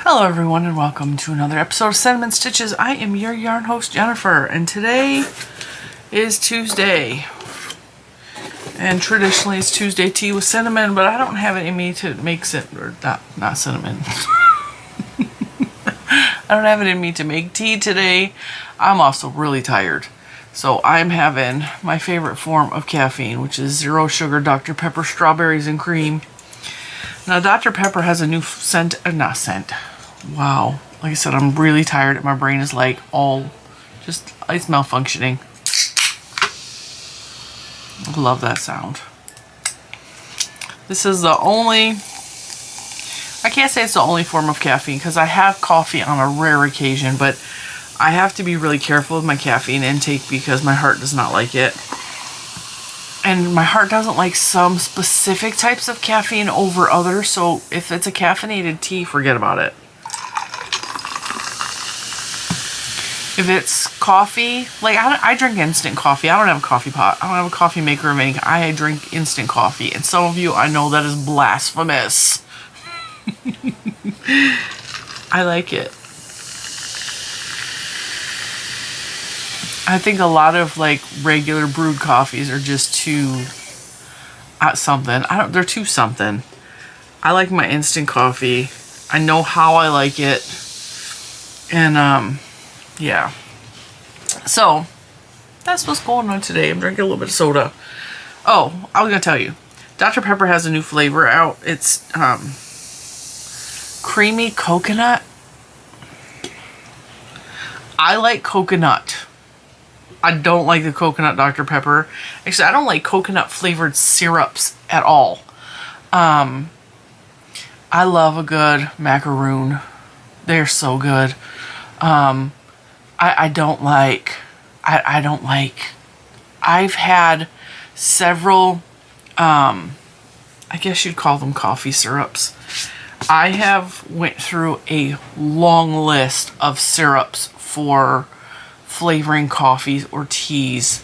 Hello everyone and welcome to another episode of Cinnamon Stitches. I am your yarn host Jennifer and today is Tuesday. And traditionally it's Tuesday tea with cinnamon, but I don't have it in me to make not cinnamon. I don't have it in me to make tea today. I'm also really tired. So I'm having my favorite form of caffeine, which is zero sugar Dr. Pepper strawberries and cream. Now Dr. Pepper has a new scent, wow. Like I said, I'm really tired and my brain is like it's malfunctioning. I love that sound. This is the only, I can't say it's the only form of caffeine because I have coffee on a rare occasion, but I have to be really careful with my caffeine intake because my heart does not like it. And my heart doesn't like some specific types of caffeine over others, so if it's a caffeinated tea, forget about it. If it's coffee, like I drink instant coffee. I don't have a coffee pot. I don't have a coffee maker of any. I drink instant coffee. And some of you, I know that is blasphemous. I like it. I think a lot of like regular brewed coffees are just too something. They're too something. I like my instant coffee. I know how I like it. And yeah. So that's what's going on today. I'm drinking a little bit of soda. Oh, I was gonna tell you. Dr. Pepper has a new flavor out. It's creamy coconut. I like coconut. I don't like the coconut Dr. Pepper. Actually, I don't like coconut flavored syrups at all. I love a good macaroon. They're so good. I don't like, I've had several, I guess you'd call them coffee syrups. I have went through a long list of syrups for flavoring coffees or teas,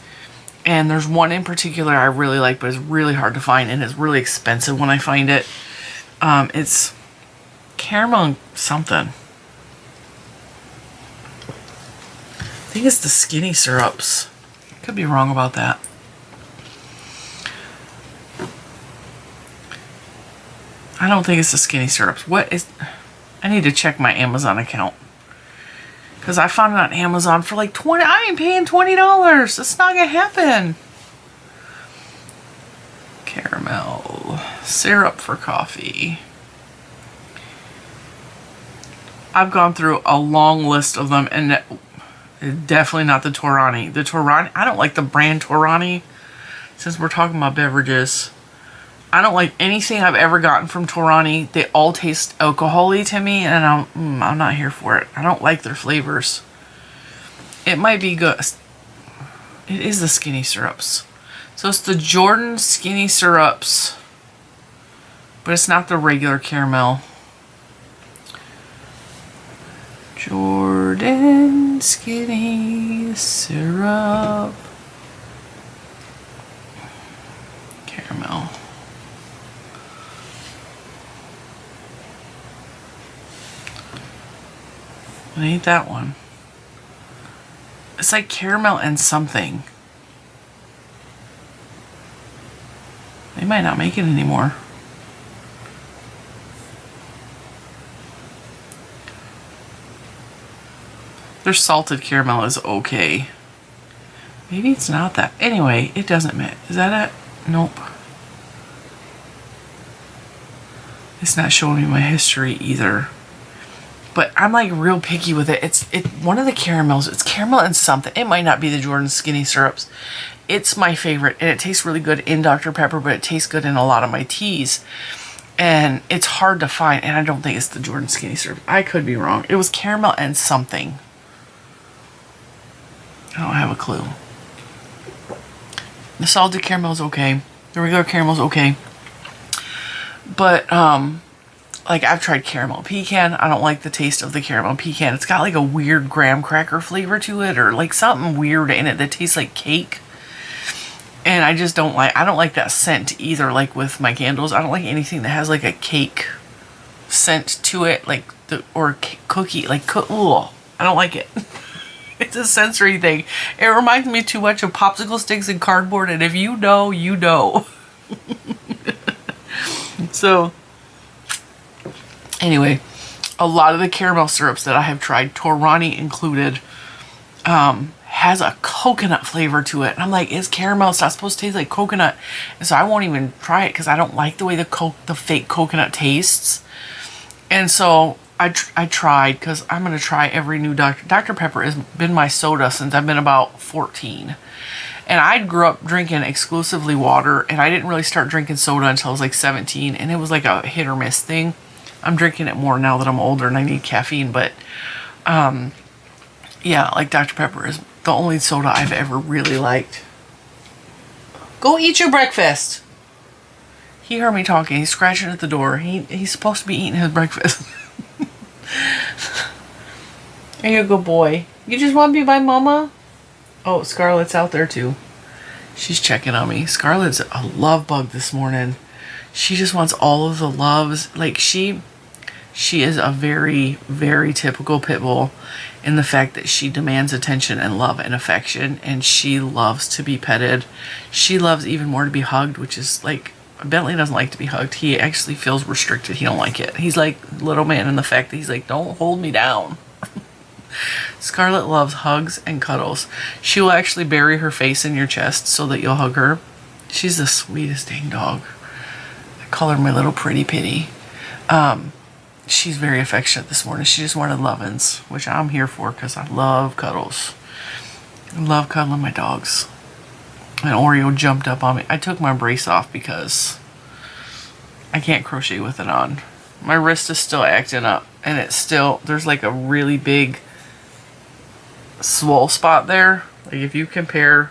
and there's one in particular I really like, but it's really hard to find and it's really expensive when I find it. It's caramel something. I think it's the skinny syrups. Could be wrong about that. I don't think it's the skinny syrups. I need to check my Amazon account. Because I found it on Amazon for like $20. I ain't paying $20. That's not going to happen. Caramel syrup for coffee. I've gone through a long list of them and definitely not the Torani. The Torani, I don't like the brand Torani. Since we're talking about beverages, I don't like anything I've ever gotten from Torani. They all taste alcohol-y to me, and I'm not here for it. I don't like their flavors. It might be good. It is the skinny syrups. So it's the Jordan skinny syrups, but it's not the regular caramel. Jordan skinny syrup. Caramel. It ain't that one. It's like caramel and something. They might not make it anymore. Their salted caramel is okay. Maybe it's not that. Anyway, it doesn't matter. Is that it? Nope. It's not showing me my history either. But I'm like real picky with it. It's one of the caramels. It's caramel and something. It might not be the Jordan skinny syrups. It's my favorite. And it tastes really good in Dr. Pepper, but it tastes good in a lot of my teas. And it's hard to find. And I don't think it's the Jordan skinny syrup. I could be wrong. It was caramel and something. I don't have a clue. The salted caramel is okay. The regular caramel is okay. But, like I've tried caramel pecan. I don't like the taste of the caramel pecan. It's got like a weird graham cracker flavor to it, or like something weird in it that tastes like cake. And I just don't like that scent either. Like with my candles, I don't like anything that has like a cake scent to it. Like or cookie, like, ugh, I don't like it. It's a sensory thing. It reminds me too much of popsicle sticks and cardboard, and if you know, you know. So, anyway, a lot of the caramel syrups that I have tried, Torani included, has a coconut flavor to it. And I'm like, it's caramel. It's not supposed to taste like coconut. And so I won't even try it because I don't like the way the fake coconut tastes. And so I tried, because I'm going to try every new Dr. Pepper has been my soda since I've been about 14. And I grew up drinking exclusively water, and I didn't really start drinking soda until I was like 17, and it was like a hit or miss thing. I'm drinking it more now that I'm older and I need caffeine, but yeah, like Dr. Pepper is the only soda I've ever really liked. Go eat your breakfast. He heard me talking. He's scratching at the door. He's supposed to be eating his breakfast. Are you a good boy? You just want to be by Mama? Oh, Scarlett's out there too. She's checking on me. Scarlett's a love bug this morning. She just wants all of the loves. Like, she is a very, very typical pit bull in the fact that she demands attention and love and affection, and she loves to be petted. She loves even more to be hugged, which is like, Bentley doesn't like to be hugged. He actually feels restricted. He don't like it. He's like little man in the fact that he's like, don't hold me down. Scarlett loves hugs and cuddles. She will actually bury her face in your chest so that you'll hug her. She's the sweetest dang dog. I call her my little pretty pitty. She's very affectionate this morning. She just wanted lovin's, which I'm here for because I love cuddles. I love cuddling my dogs. And Oreo jumped up on me. I took my brace off because I can't crochet with it on. My wrist is still acting up, and it's still, there's like a really big swole spot there. Like, if you compare,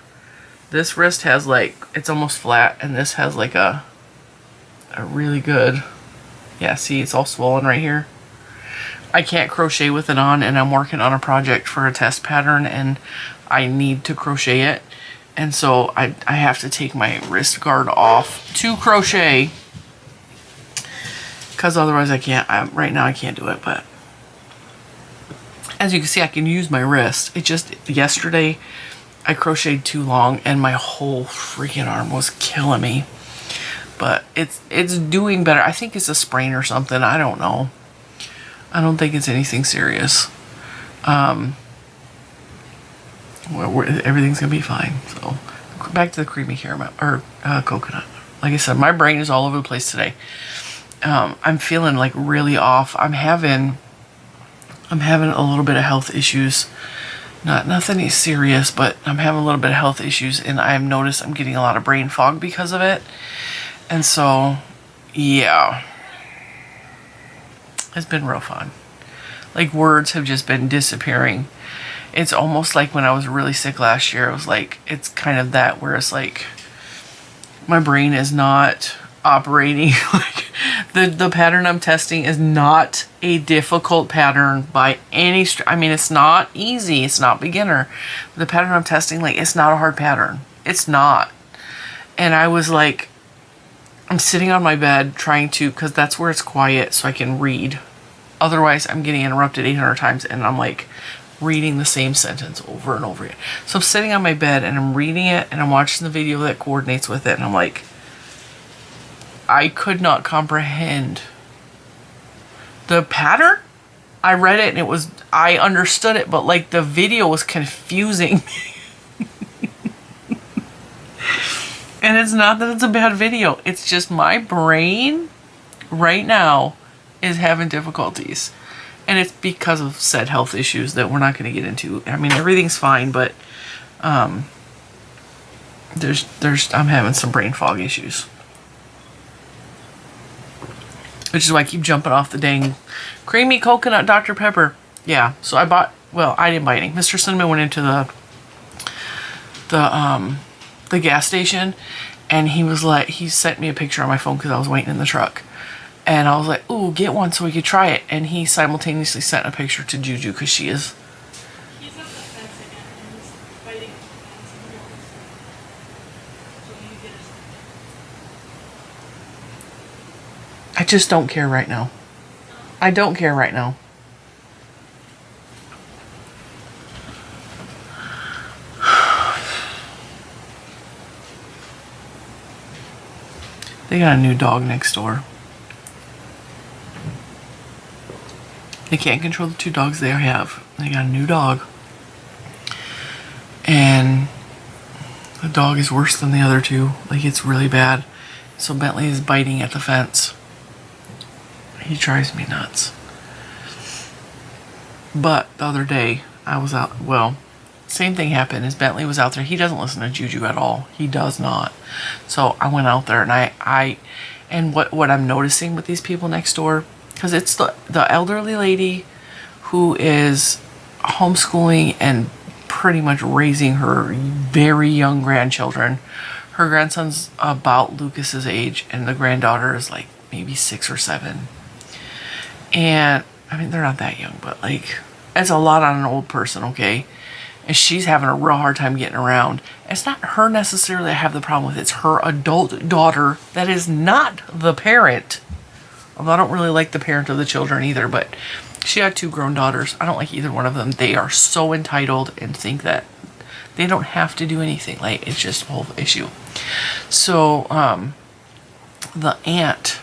this wrist has like, it's almost flat, and this has like a really good, yeah, see, it's all swollen right here. I can't crochet with it on, and I'm working on a project for a test pattern, and I need to crochet it. And so I have to take my wrist guard off to crochet, because otherwise I can't. Right now I can't do it, but as you can see, I can use my wrist. It just, yesterday I crocheted too long and my whole freaking arm was killing me. But it's doing better. I think it's a sprain or something. I don't know. I don't think it's anything serious. Everything's gonna be fine. So back to the creamy caramel or coconut. Like I said, my brain is all over the place today. I'm feeling like really off. I'm having a little bit of health issues. Nothing serious, but I'm having a little bit of health issues, and I've noticed I'm getting a lot of brain fog because of it. And so, yeah, it's been real fun. Like, words have just been disappearing. It's almost like when I was really sick last year, it was like, it's kind of that where it's like my brain is not operating. Like, the pattern I'm testing is not a difficult pattern by any I mean, it's not easy, it's not beginner. The pattern I'm testing, like, it's not a hard pattern. It's not. And I was like, I'm sitting on my bed trying to, because that's where it's quiet so I can read. Otherwise, I'm getting interrupted 800 times, and I'm like reading the same sentence over and over again. So I'm sitting on my bed and I'm reading it, and I'm watching the video that coordinates with it, and I'm like, I could not comprehend the pattern. I read it and I understood it, but like the video was confusing. And it's not that it's a bad video. It's just my brain right now is having difficulties. And it's because of said health issues that we're not going to get into. I mean, everything's fine, but I'm having some brain fog issues. Which is why I keep jumping off the dang creamy coconut Dr. Pepper. Yeah, so I bought, well, I didn't buy any. Mr. Cinnamon went into the gas station, and he was like, he sent me a picture on my phone because I was waiting in the truck. And I was like, ooh, get one so we could try it. And he simultaneously sent a picture to Juju because she is. He's up the fence again and he's fighting the fence and he wants to. So you get his. I just don't care right now. I don't care right now. They got a new dog next door. They can't control the 2 dogs they have. They got a new dog. And the dog is worse than the other 2. Like, it's really bad. So Bentley is biting at the fence. He drives me nuts. But the other day, I was out, well, same thing happened as Bentley was out there. He doesn't listen to Juju at all. He does not. So I went out there and and what I'm noticing with these people next door, because it's the elderly lady who is homeschooling and pretty much raising her very young grandchildren. Her grandson's about Lucas's age, and the granddaughter is like maybe 6 or 7. And I mean, they're not that young, but like, it's a lot on an old person, okay? And she's having a real hard time getting around. It's not her necessarily I have the problem with. It's her adult daughter that is not the parent. Although I don't really like the parent of the children either, but she had 2 grown daughters. I don't like either one of them. They are so entitled and think that they don't have to do anything. Like, it's just a whole issue. So, the aunt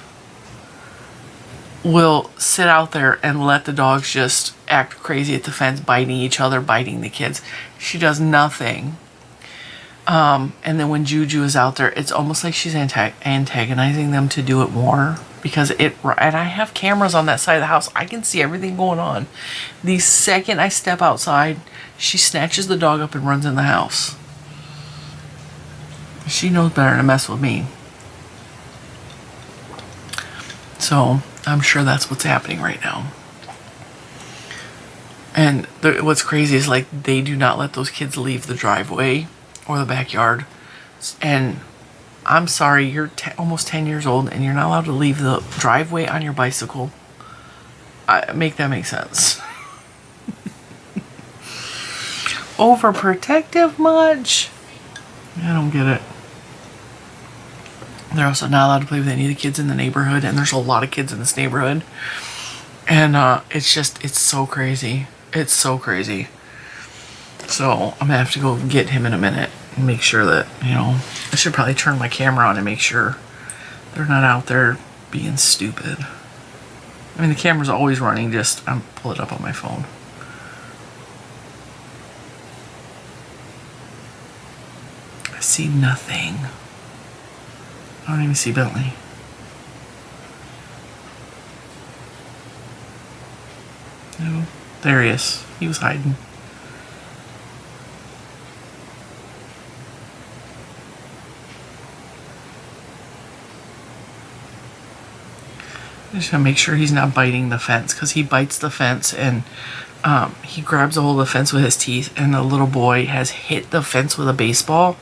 will sit out there and let the dogs just act crazy at the fence, biting each other, biting the kids. She does nothing. And then when Juju is out there, it's almost like she's antagonizing them to do it more. Because and I have cameras on that side of the house. I can see everything going on. The second I step outside, she snatches the dog up and runs in the house. She knows better to mess with me. So I'm sure that's what's happening right now. And what's crazy is, like, they do not let those kids leave the driveway or the backyard. And I'm sorry, you're almost 10 years old and you're not allowed to leave the driveway on your bicycle. Make that make sense. Overprotective much? I don't get it. They're also not allowed to play with any of the kids in the neighborhood, and there's a lot of kids in this neighborhood. And it's so crazy. It's so crazy. So I'm gonna have to go get him in a minute and make sure that, you know, I should probably turn my camera on and make sure they're not out there being stupid. I mean, the camera's always running, just I'm pull it up on my phone. I see nothing. I don't even see Bentley. No, there he is. He was hiding. I just gotta make sure he's not biting the fence, because he bites the fence and he grabs a hold of the fence with his teeth, and the little boy has hit the fence with a baseball,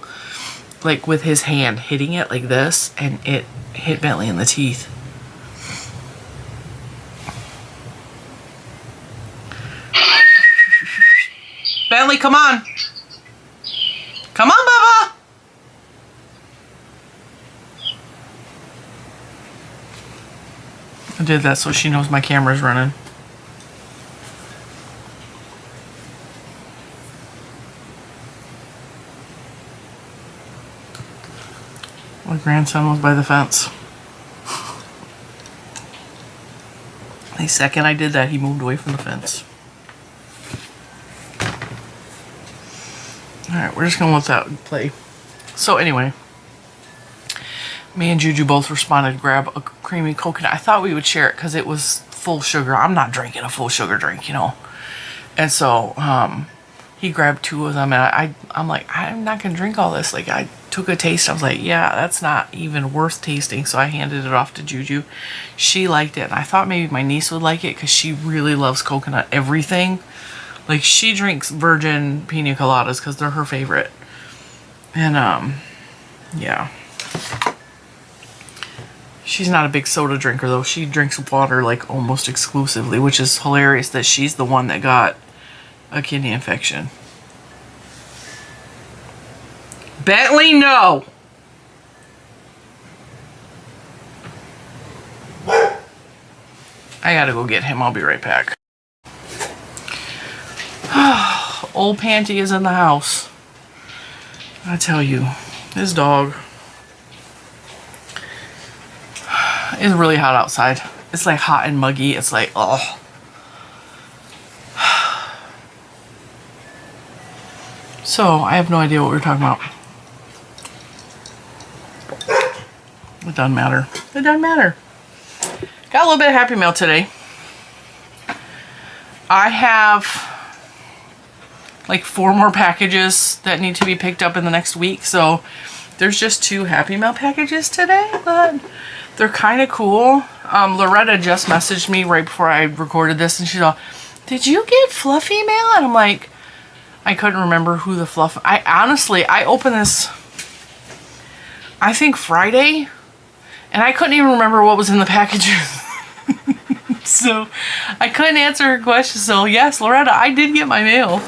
like with his hand, hitting it like this, and it hit Bentley in the teeth. Bentley, come on. Come on, Bubba. I did that so she knows my camera's running. My grandson was by the fence. The second I did that, he moved away from the fence. Alright, we're just going to let that play. So anyway, me and Juju both responded, grab a creamy coconut. I thought we would share it because it was full sugar. I'm not drinking a full sugar drink, you know. And so he grabbed 2 of them, and I'm like, I'm not going to drink all this. Like, I took a taste. I was like, yeah, that's not even worth tasting. So I handed it off to Juju. She liked it, and I thought maybe my niece would like it because she really loves coconut everything. Like, she drinks virgin pina coladas because they're her favorite. And, yeah. She's not a big soda drinker, though. She drinks water, like, almost exclusively, which is hilarious that she's the one that got a kidney infection. Bentley, no! I gotta go get him. I'll be right back. Old Panty is in the house. I tell you, this dog. It's really hot outside. It's like hot and muggy. It's like, oh. So, I have no idea what we were talking about. It doesn't matter. It doesn't matter. Got a little bit of Happy Mail today. I have like 4 more packages that need to be picked up in the next week. So, there's just 2 Happy Mail packages today, but they're kind of cool. Loretta just messaged me right before I recorded this, and she's all, "Did you get Fluffy mail?" And I'm like, I couldn't remember who the Fluff... I opened this, I think Friday, and I couldn't even remember what was in the packages. So, I couldn't answer her question. So, yes, Loretta, I did get my mail.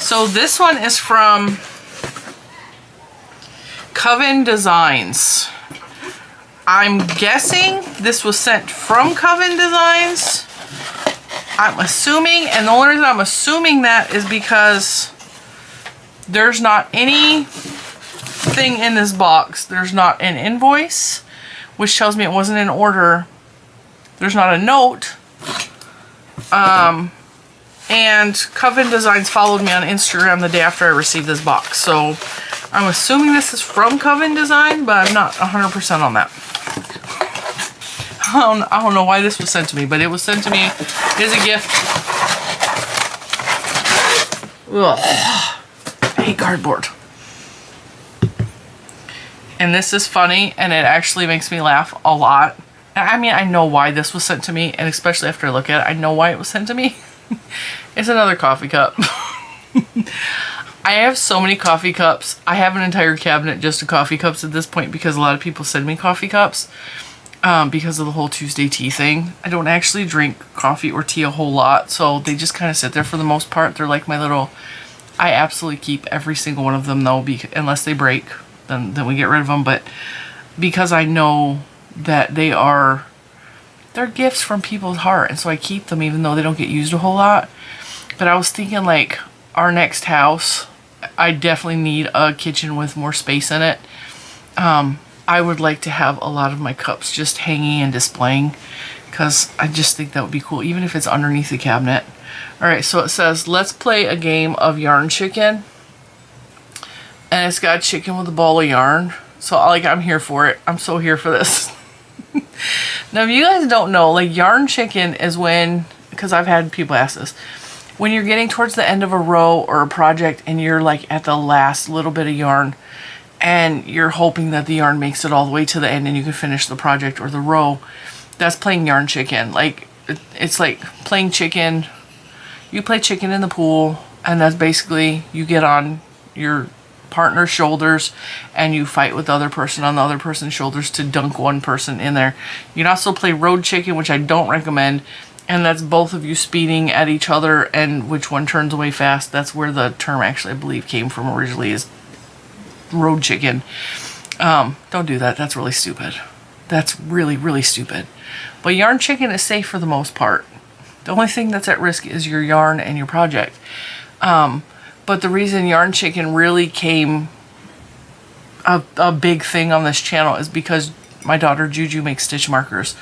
So, this one is from Coven Designs. I'm guessing this was sent from Coven Designs. I'm assuming, and the only reason I'm assuming that is because there's not anything in this box. There's not an invoice, which tells me it wasn't in order. There's not a note. And Coven Designs followed me on Instagram the day after I received this box. So I'm assuming this is from Coven Design, but I'm not 100% on that. I don't know why this was sent to me, but it was sent to me as a gift. Ugh. I hate cardboard. And this is funny, and it actually makes me laugh a lot. I mean, I know why this was sent to me, and especially after I look at it, I know why it was sent to me. It's another coffee cup. I have so many coffee cups. I have an entire cabinet just of coffee cups at this point because a lot of people send me coffee cups. Because of the whole Tuesday tea thing. I don't actually drink coffee or tea a whole lot, so they just kind of sit there for the most part. They're like my little... I absolutely keep every single one of them though, unless they break, then we get rid of them. But because I know that they're gifts from people's heart, and so I keep them even though they don't get used a whole lot. But I was thinking, like, our next house, I definitely need a kitchen with more space in it. I would like to have a lot of my cups just hanging and displaying, because I just think that would be cool, even if it's underneath the cabinet. Alright, so it says, let's play a game of yarn chicken. And it's got chicken with a ball of yarn. So, like, I'm here for it. I'm so here for this. Now, if you guys don't know, like, yarn chicken is when, because I've had people ask this, when you're getting towards the end of a row or a project and you're, like, at the last little bit of yarn, and you're hoping that the yarn makes it all the way to the end and you can finish the project or the row, that's playing yarn chicken. Like, it's like playing chicken. You play chicken in the pool, and that's basically, you get on your partner's shoulders and you fight with the other person on the other person's shoulders to dunk one person in there. You can also play road chicken, which I don't recommend, and that's both of you speeding at each other and which one turns away fast. That's where the term actually, I believe, came from originally, is road chicken. Don't do that. That's really stupid. That's really, really stupid. But yarn chicken is safe for the most part. The only thing that's at risk is your yarn and your project. But the reason yarn chicken really came a big thing on this channel is because my daughter Juju makes stitch markers.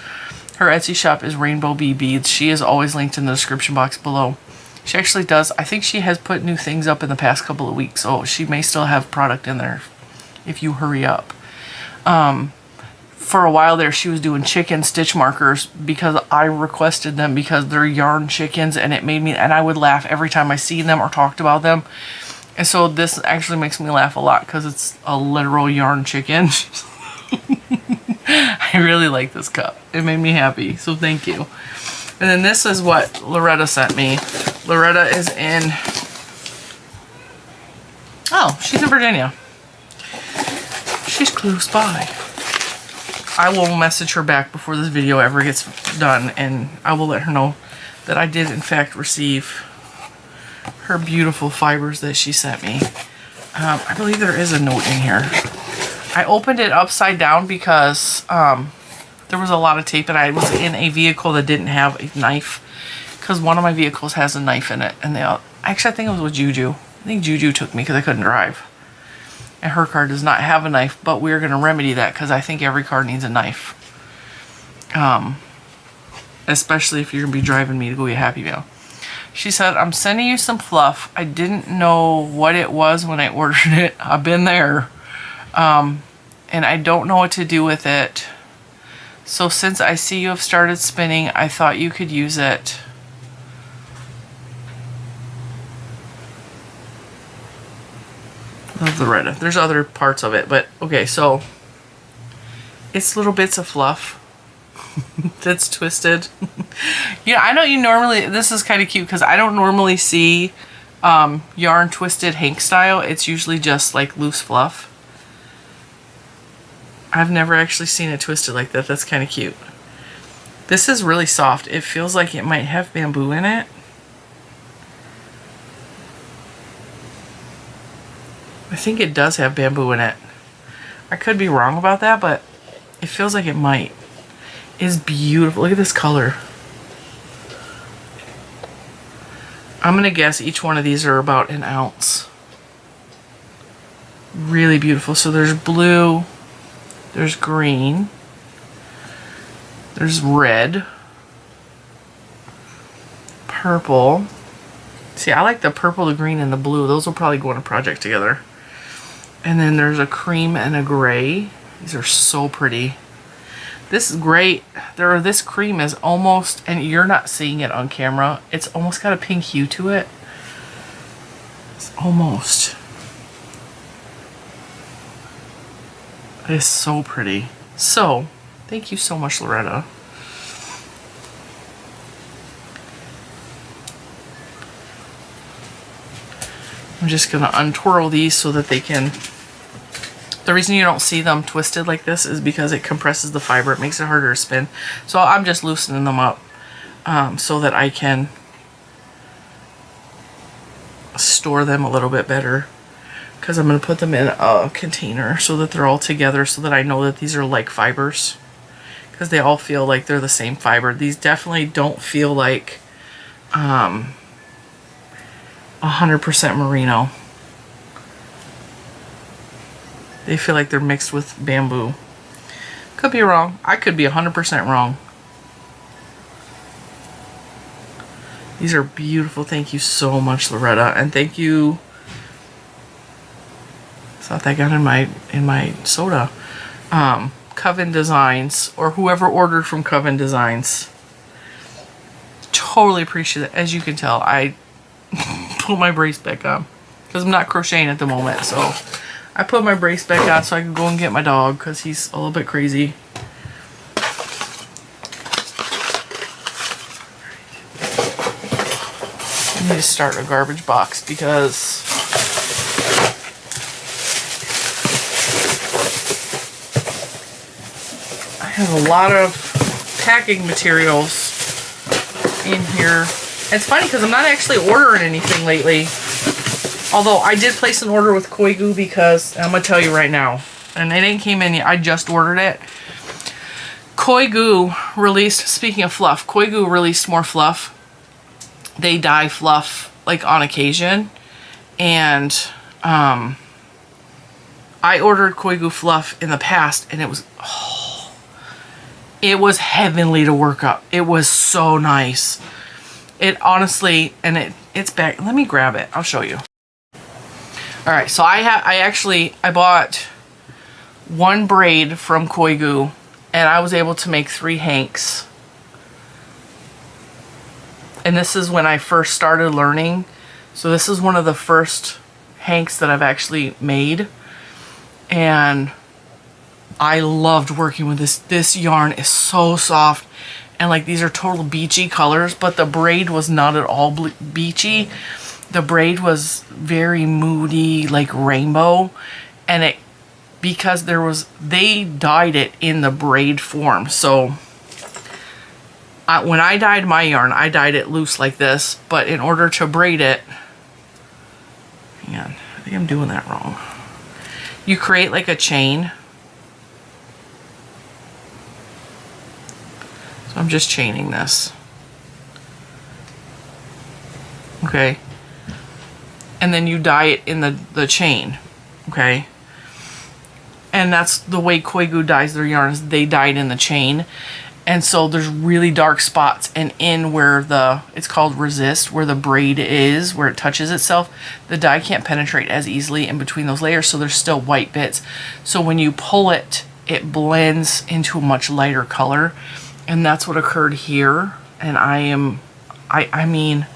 Her Etsy shop is Rainbow Bee Beads. She is always linked in the description box below. She actually does. I think she has put new things up in the past couple of weeks, so she may still have product in there if you hurry up. For a while there, she was doing chicken stitch markers because I requested them because they're yarn chickens, and it made me, and I would laugh every time I see them or talked about them. And so this actually makes me laugh a lot because it's a literal yarn chicken. I really like this cup. It made me happy, so thank you. And then this is what Loretta sent me. Loretta is in... Oh, she's in Virginia. She's close by. I will message her back before this video ever gets done, and I will let her know that I did in fact receive her beautiful fibers that she sent me. I believe there is a note in here. I opened it upside down because there was a lot of tape, and I was in a vehicle that didn't have a knife, because one of my vehicles has a knife in it, and actually I think it was with Juju. I think Juju took me because I couldn't drive. and her card does not have a knife, but we're going to remedy that because I think every card needs a knife. Especially if you're going to be driving me to go get Happy Meal. She said, I'm sending you some fluff. I didn't know what it was when I ordered it. I've been there. And I don't know what to do with it. So since I see you have started spinning, I thought you could use it. Love the red. There's other parts of it, but okay, so it's little bits of fluff that's twisted. Yeah, I know you normally, this is kind of cute because I don't normally see yarn twisted hank style. It's usually just like loose fluff. I've never actually seen it twisted like that. That's kind of cute. This is really soft. It feels like it might have bamboo in it. I think it does have bamboo in it. I could be wrong about that, but it feels like it might. It's beautiful. Look at this color. I'm gonna guess each one of these are about an ounce. Really beautiful. So there's blue, there's green, there's red, purple. See, I like the purple, the green, and the blue. Those will probably go in a project together. And then there's a cream and a gray. These are so pretty. This gray, this cream is almost, and you're not seeing it on camera, it's almost got a pink hue to it. It's almost. It's so pretty. So, thank you so much, Loretta. I'm just gonna untwirl these so that they can, the reason you don't see them twisted like this is because it compresses the fiber. It makes it harder to spin. So I'm just loosening them up so that I can store them a little bit better. Because I'm going to put them in a container so that they're all together so that I know that these are like fibers. Because they all feel like they're the same fiber. These definitely don't feel like 100% merino. They feel like they're mixed with bamboo. Could be wrong. I could be 100% wrong. These are beautiful. Thank you so much, Loretta. And thank you. I thought that got in my soda. Coven Designs, or whoever ordered from Coven Designs. Totally appreciate it. As you can tell, I put my brace back on because I'm not crocheting at the moment, so I put my brace back on so I can go and get my dog because he's a little bit crazy. I need to start a garbage box because I have a lot of packing materials in here. And it's funny because I'm not actually ordering anything lately. Although I did place an order with Koigu because, I'm going to tell you right now, and it ain't came in yet, I just ordered it. Koigu released, speaking of fluff, Koigu released more fluff. They dye fluff like on occasion. And I ordered Koigu fluff in the past and it was, it was heavenly to work up. It was so nice. It honestly, and it's back. Let me grab it. I'll show you. All right, so I bought one braid from Koigu and I was able to make 3 hanks. And this is when I first started learning. So this is one of the first hanks that I've actually made. And I loved working with this. This yarn is so soft. And like these are total beachy colors, but the braid was not at all beachy. The braid was very moody, like rainbow, and it, because they dyed it in the braid form. So when I dyed my yarn, I dyed it loose like this, but in order to braid it, hang on, I think I'm doing that wrong. You create like a chain. So I'm just chaining this. Okay. And then you dye it in the chain, okay? And that's the way Koigu dyes their yarns. They dye it in the chain. And so there's really dark spots, and in where it's called resist, where the braid is, where it touches itself, the dye can't penetrate as easily in between those layers, so there's still white bits. So when you pull it, it blends into a much lighter color, and that's what occurred here. And I mean,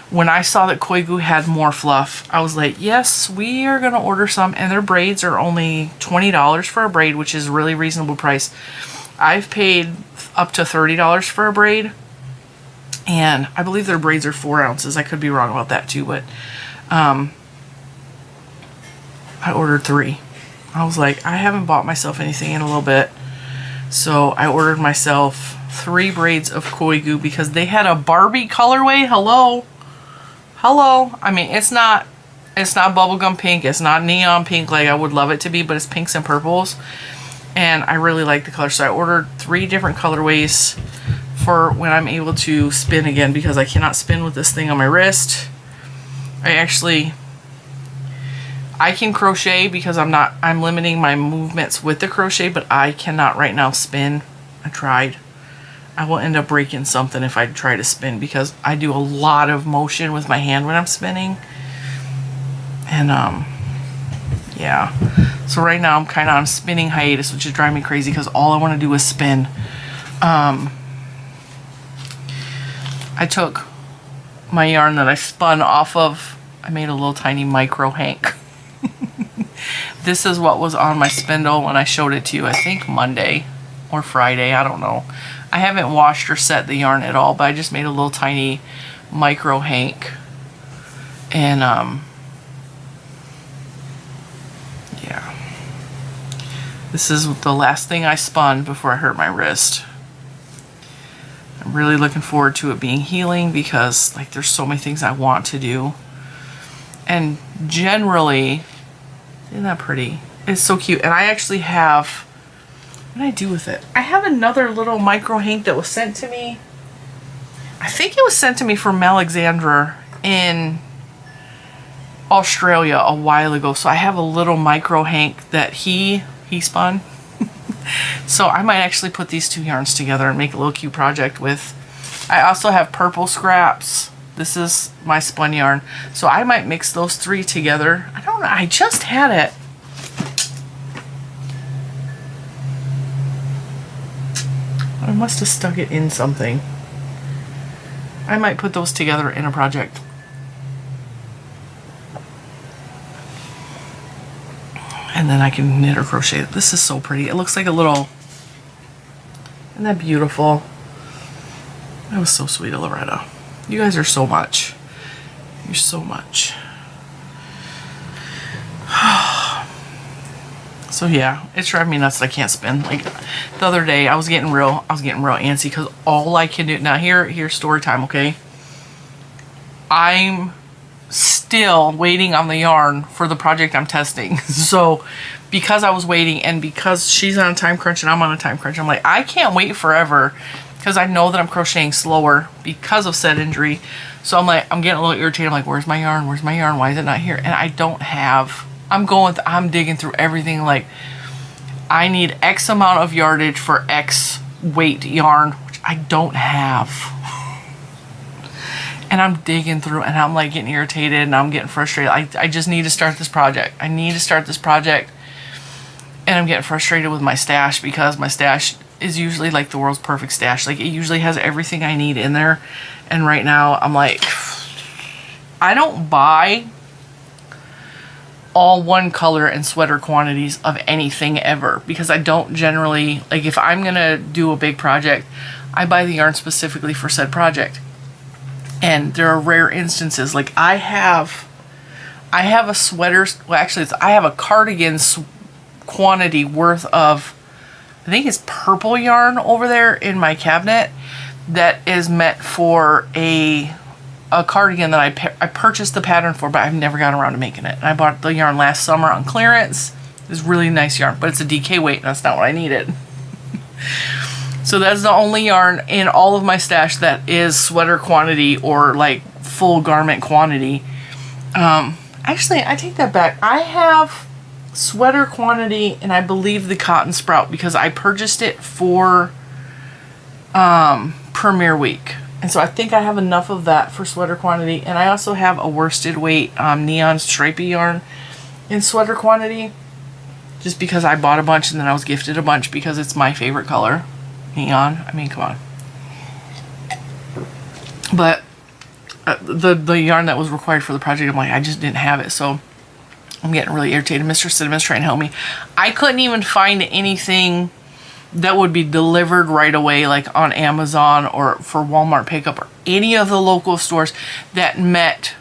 when I saw that Koigu had more fluff, I was like, yes, we are gonna order some, and their braids are only $20 for a braid, which is a really reasonable price. I've paid up to $30 for a braid, and I believe their braids are 4 ounces. I could be wrong about that too, but I ordered 3. I was like, I haven't bought myself anything in a little bit, so I ordered myself 3 braids of Koigu because they had a Barbie colorway. Hello. I mean, it's not bubblegum pink, it's not neon pink like I would love it to be, but it's pinks and purples. And I really like the color, so I ordered 3 different colorways for when I'm able to spin again, because I cannot spin with this thing on my wrist. I can crochet because I'm limiting my movements with the crochet, but I cannot right now spin. I tried. I will end up breaking something if I try to spin, because I do a lot of motion with my hand when I'm spinning. And yeah. So right now I'm kind of on spinning hiatus, which is driving me crazy because all I want to do is spin. I took my yarn that I spun off of, I made a little tiny micro hank. This is what was on my spindle when I showed it to you, I think Monday or Friday, I don't know. I haven't washed or set the yarn at all, but I just made a little tiny micro hank. And yeah. This is the last thing I spun before I hurt my wrist. I'm really looking forward to it being healing, because like there's so many things I want to do. And generally, isn't that pretty? It's so cute. And I actually have, what did I do with it? I have another little micro hank that was sent to me. I think it was sent to me from Alexandra in Australia a while ago. So I have a little micro hank that he spun. So I might actually put these 2 yarns together and make a little cute project with. I also have purple scraps. This is my spun yarn. So I might mix those 3 together. I don't know. I just had it. I must have stuck it in something. I might put those together in a project. And then I can knit or crochet it. This is so pretty. It looks like a little, isn't that beautiful? That was so sweet of Loretta. You guys are so much. You're so much. So yeah, it's driving me nuts that I can't spin. Like the other day, I was getting real antsy because all I can do now. Here's story time, okay? I'm still waiting on the yarn for the project I'm testing. So because I was waiting, and because she's on a time crunch and I'm on a time crunch, I'm like, I can't wait forever, because I know that I'm crocheting slower because of said injury. So I'm like, I'm getting a little irritated. I'm like, where's my yarn? Where's my yarn? Why is it not here? And I don't have, I'm digging through everything. Like, I need X amount of yardage for X weight yarn, which I don't have. And I'm digging through, and I'm like getting irritated, and I'm getting frustrated. I just need to start this project. I need to start this project. And I'm getting frustrated with my stash, because my stash is usually like the world's perfect stash. Like, it usually has everything I need in there. And right now I'm like, I don't buy all one color and sweater quantities of anything ever, because I don't generally, like, if I'm gonna do a big project, I buy the yarn specifically for said project. And there are rare instances, like I have a sweater, well actually I have a cardigan quantity worth of, I think it's purple yarn over there in my cabinet that is meant for a cardigan that I purchased the pattern for, but I've never gotten around to making it. And I bought the yarn last summer on clearance. It's really nice yarn, but it's a DK weight, and that's not what I needed. So that's the only yarn in all of my stash that is sweater quantity or like full garment quantity. Actually, I take that back. I have sweater quantity, and I believe the cotton sprout, because I purchased it for premiere week. And so I think I have enough of that for sweater quantity. And I also have a worsted weight neon stripey yarn in sweater quantity, just because I bought a bunch and then I was gifted a bunch because it's my favorite color. Neon. I mean, come on. But the yarn that was required for the project, I'm like, I just didn't have it. So I'm getting really irritated. Mr. Cinnamon's trying to help me. I couldn't even find anything that would be delivered right away, like on Amazon or for Walmart pickup or any of the local stores that met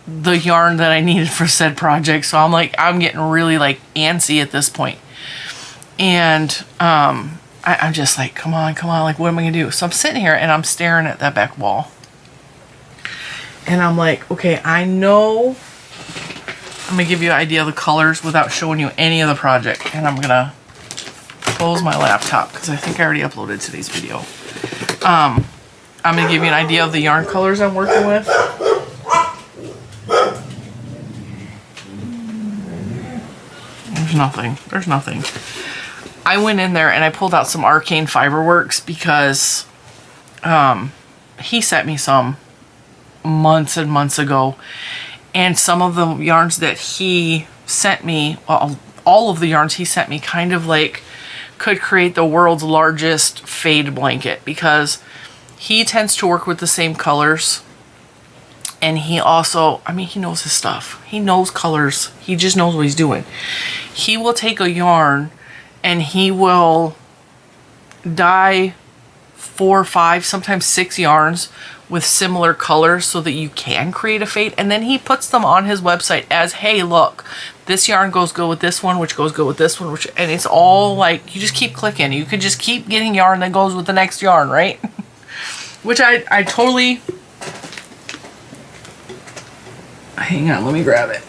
the yarn that I needed for said project. So I'm like, I'm getting really like antsy at this point. And I'm just like, come on, like what am I gonna do? So I'm sitting here and I'm staring at that back wall. And I'm like, okay, I know I'm gonna give you an idea of the colors without showing you any of the project. And I'm gonna close my laptop because I think I already uploaded today's video. I'm gonna give you an idea of the yarn colors I'm working with. There's nothing. I went in there and I pulled out some Arcane Fiberworks because he sent me some months and months ago, and some of the yarns that he sent me, well, all of the yarns he sent me kind of like could create the world's largest fade blanket, because he tends to work with the same colors, and he also, I mean, he knows his stuff. He knows colors. He just knows what he's doing. He will take a yarn and he will dye 4 or 5, sometimes 6 yarns with similar colors so that you can create a fade. And then he puts them on his website as, hey, look, this yarn goes good with this one, which goes good with this one, which, and it's all like, you just keep clicking. You could just keep getting yarn that goes with the next yarn, right? Which I totally, hang on, let me grab it.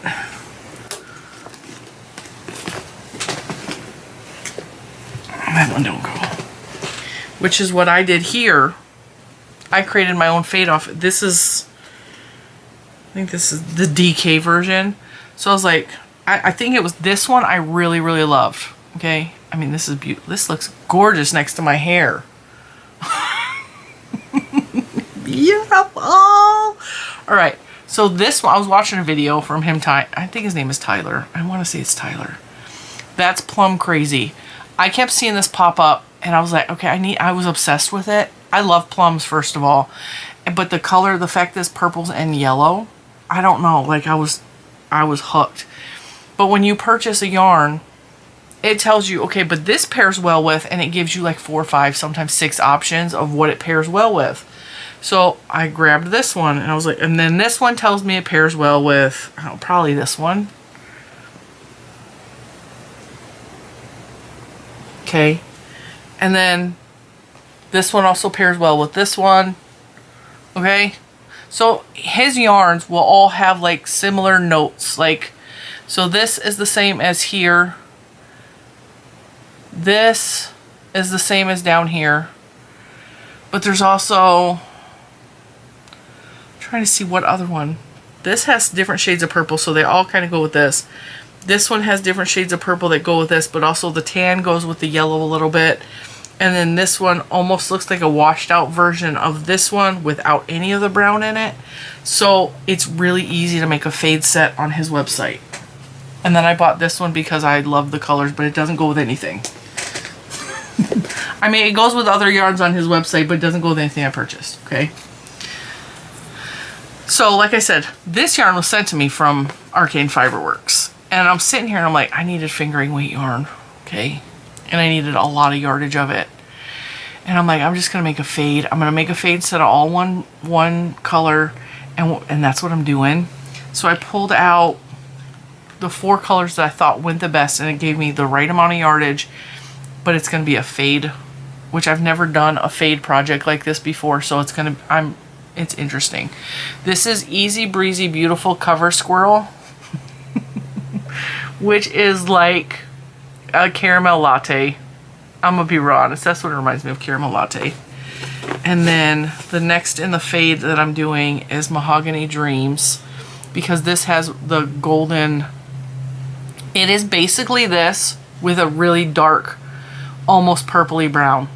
That one don't go. Which is what I did here. I created my own fade off. This is, I think this is the DK version. So I was like, I think it was this one I really, really loved. Okay. I mean, this is beautiful. This looks gorgeous next to my hair. Beautiful. All right. So this one, I was watching a video from him. I think his name is Tyler. I want to say it's Tyler. That's Plum Crazy. I kept seeing this pop up and I was like, okay, I was obsessed with it. I love plums, first of all, but the color, the fact that it's purples and yellow, I don't know, like I was hooked. But when you purchase a yarn, it tells you, okay, but this pairs well with, and it gives you like 4 or 5, sometimes 6 options of what it pairs well with. So I grabbed this one and I was like, and then this one tells me it pairs well with, oh, probably this one. Okay. And then this one also pairs well with this one. Okay. So his yarns will all have like similar notes. Like, so this is the same as here. This is the same as down here. But there's also, I'm trying to see what other one. This has different shades of purple, so they all kind of go with this. This one has different shades of purple that go with this, but also the tan goes with the yellow a little bit. And then this one almost looks like a washed out version of this one without any of the brown in it. So it's really easy to make a fade set on his website. And then I bought this one because I love the colors, but it doesn't go with anything. I mean, it goes with other yarns on his website, but it doesn't go with anything I purchased, okay? So, like I said, this yarn was sent to me from Arcane Fiberworks. And I'm sitting here and I'm like, I needed fingering weight yarn, okay? And I needed a lot of yardage of it. And I'm like, I'm just going to make a fade. I'm going to make a fade set of all one color, and that's what I'm doing. So I pulled out the 4 colors that I thought went the best, and it gave me the right amount of yardage, but it's going to be a fade, which I've never done a fade project like this before, so it's going to, it's interesting. This is Easy Breezy Beautiful Cover Squirrel, which is like a caramel latte. I'm gonna be raw honest, that's what it reminds me of, caramel latte. And then the next in the fade that I'm doing is Mahogany Dreams, because this has the golden It is basically this with a really dark, almost purpley brown.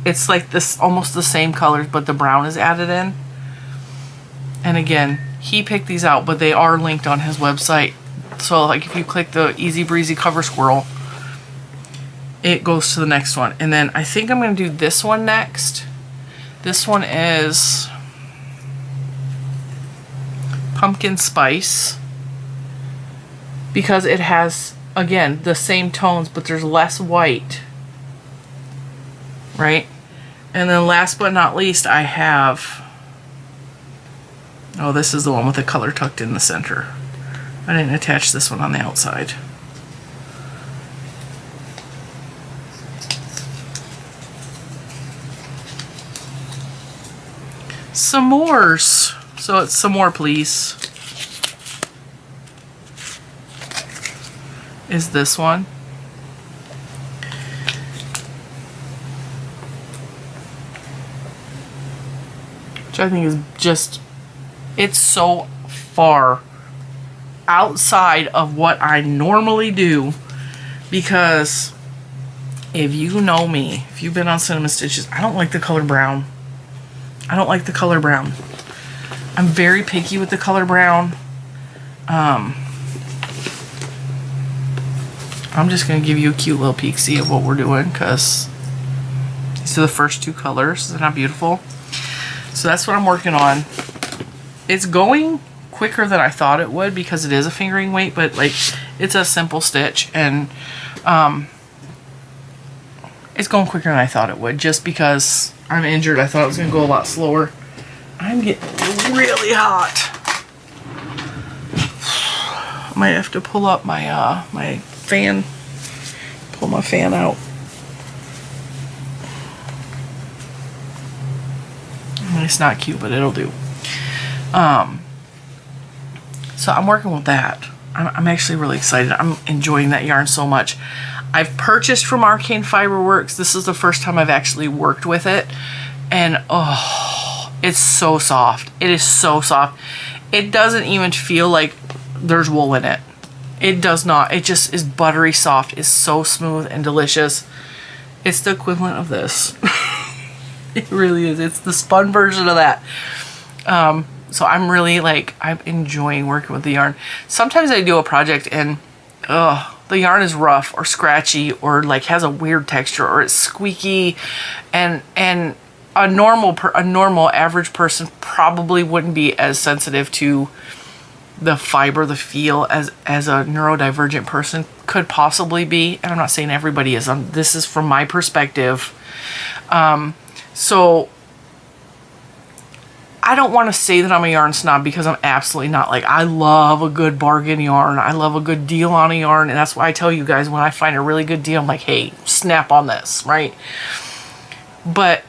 It's like this, almost the same colors, but the brown is added in. And again, he picked these out, but they are linked on his website. So like if you click the Easy Breezy Cover Squirrel, it goes to the next one. And then I think I'm going to do this one next. This one is Pumpkin Spice, because it has, again, the same tones, but there's less white, right? And then last but not least, I have, oh, this is the one with the color tucked in the center. I didn't attach this one on the outside. S'mores. So it's some more, please. Is this one. Which I think is just, it's so far outside of what I normally do, because if you know me, if you've been on Cinnamon Stitches, I don't like the color brown. I don't like the color brown. I'm very picky with the color brown. I'm just going to give you a cute little peek-see of what we're doing, because these are the first two colors. They're not beautiful. So that's what I'm working on. It's going quicker than I thought it would, because it is a fingering weight, but like it's a simple stitch, and it's going quicker than I thought it would, just because I'm injured. I thought it was going to go a lot slower. I'm getting really hot. I might have to pull up my my fan. Pull my fan out. It's not cute, but it'll do. So I'm working with that. I'm actually really excited. I'm enjoying that yarn so much. I've purchased from Arcane Fiberworks. This is the first time I've actually worked with it. And oh, it's so soft. It is so soft. It doesn't even feel like there's wool in it. It does not. It just is buttery soft. It's so smooth and delicious. It's the equivalent of this. It really is. It's the spun version of that. So I'm really like, I'm enjoying working with the yarn. Sometimes I do a project and the yarn is rough or scratchy or like has a weird texture or it's squeaky, and a normal average person probably wouldn't be as sensitive to the fiber, the feel as a neurodivergent person could possibly be. And I'm not saying everybody is. This is from my perspective. So I don't want to say that I'm a yarn snob, because I'm absolutely not. Like, I love a good bargain yarn. I love a good deal on a yarn. And that's why I tell you guys, when I find a really good deal, I'm like, hey, snap on this, right? But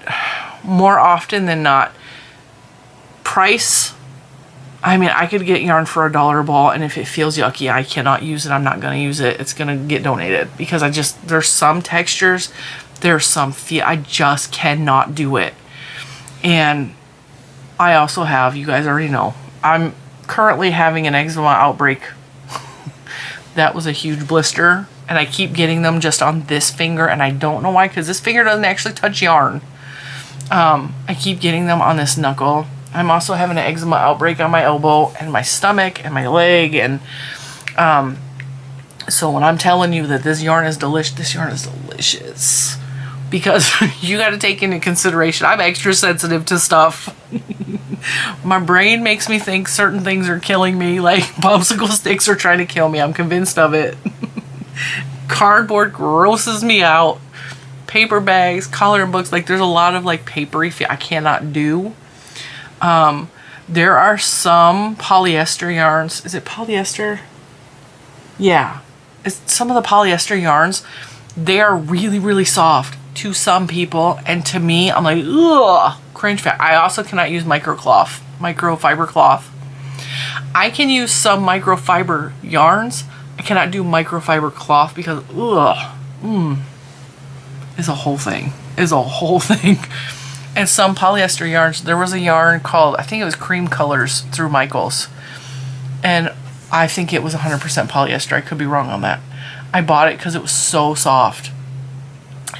more often than not, price, I mean, I could get yarn for $1 a ball, and if it feels yucky, I cannot use it. I'm not going to use it. It's going to get donated, because there's some textures, there's some feel, I just cannot do it. And I also have, you guys already know, I'm currently having an eczema outbreak. That was a huge blister, and I keep getting them just on this finger, and I don't know why, because this finger doesn't actually touch yarn. I keep getting them on this knuckle. I'm also having an eczema outbreak on my elbow and my stomach and my leg, and so when I'm telling you that this yarn is delicious, because you got to take into consideration, I'm extra sensitive to stuff. My brain makes me think certain things are killing me, like popsicle sticks are trying to kill me. I'm convinced of it. Cardboard grosses me out. Paper bags, coloring books, like there's a lot of like papery I cannot do. There are some polyester yarns. Is it polyester? Yeah. Some of the polyester yarns, they are really, really soft to some people, and to me, I'm like, ugh, cringe fat. I also cannot use microfiber cloth. I can use some microfiber yarns. I cannot do microfiber cloth because, is a whole thing. And some polyester yarns, there was a yarn called, I think it was Cream Colors through Michaels. And I think it was 100% polyester. I could be wrong on that. I bought it because it was so soft.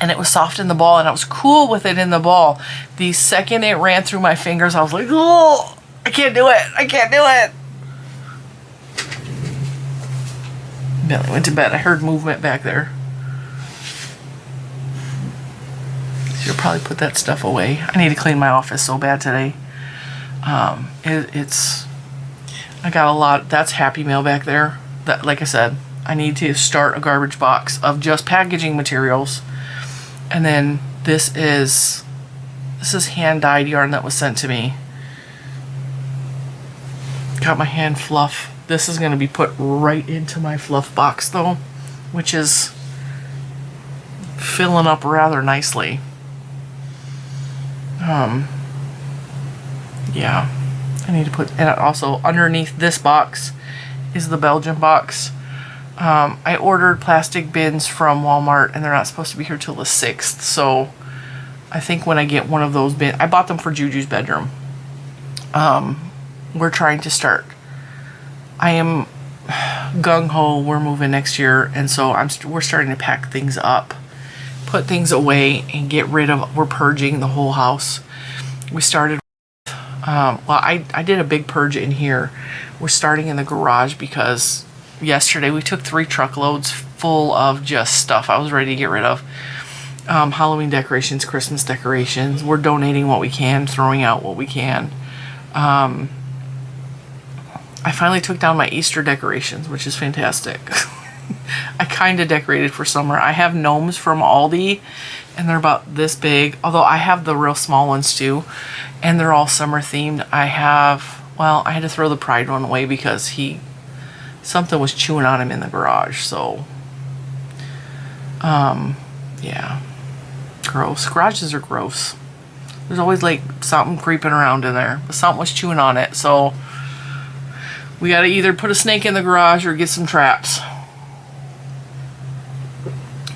And it was soft in the ball, and I was cool with it in the ball. The second it ran through my fingers, I was like, oh, I can't do it. I can't do it. Billy went to bed. I heard movement back there. Should probably put that stuff away. I need to clean my office so bad today. I got a lot. That's Happy Mail back there. That, like I said, I need to start a garbage box of just packaging materials. And then this is hand-dyed yarn that was sent to me. Got my hand fluff. This is going to be put right into my fluff box though, which is filling up rather nicely. Yeah, I need to put, and also underneath this box is the Belgian box. I ordered plastic bins from Walmart, and they're not supposed to be here till the 6th, so I think when I get one of those bins, I bought them for Juju's bedroom. We're trying to start. I am gung-ho, we're moving next year, and so we're starting to pack things up, put things away, and get rid of, we're purging the whole house. We started, well, I did a big purge in here. We're starting in the garage because yesterday we took 3 truckloads full of just stuff I was ready to get rid of. Halloween decorations, Christmas decorations. We're donating what we can, throwing out what we can. I finally took down my Easter decorations, which is fantastic. I kind of decorated for summer. I have gnomes from Aldi, and they're about this big. Although I have the real small ones too, and they're all summer themed. I had to throw the Pride one away because something was chewing on him in the garage. So, yeah, gross. Garages are gross. There's always like something creeping around in there, but something was chewing on it. So we got to either put a snake in the garage or get some traps.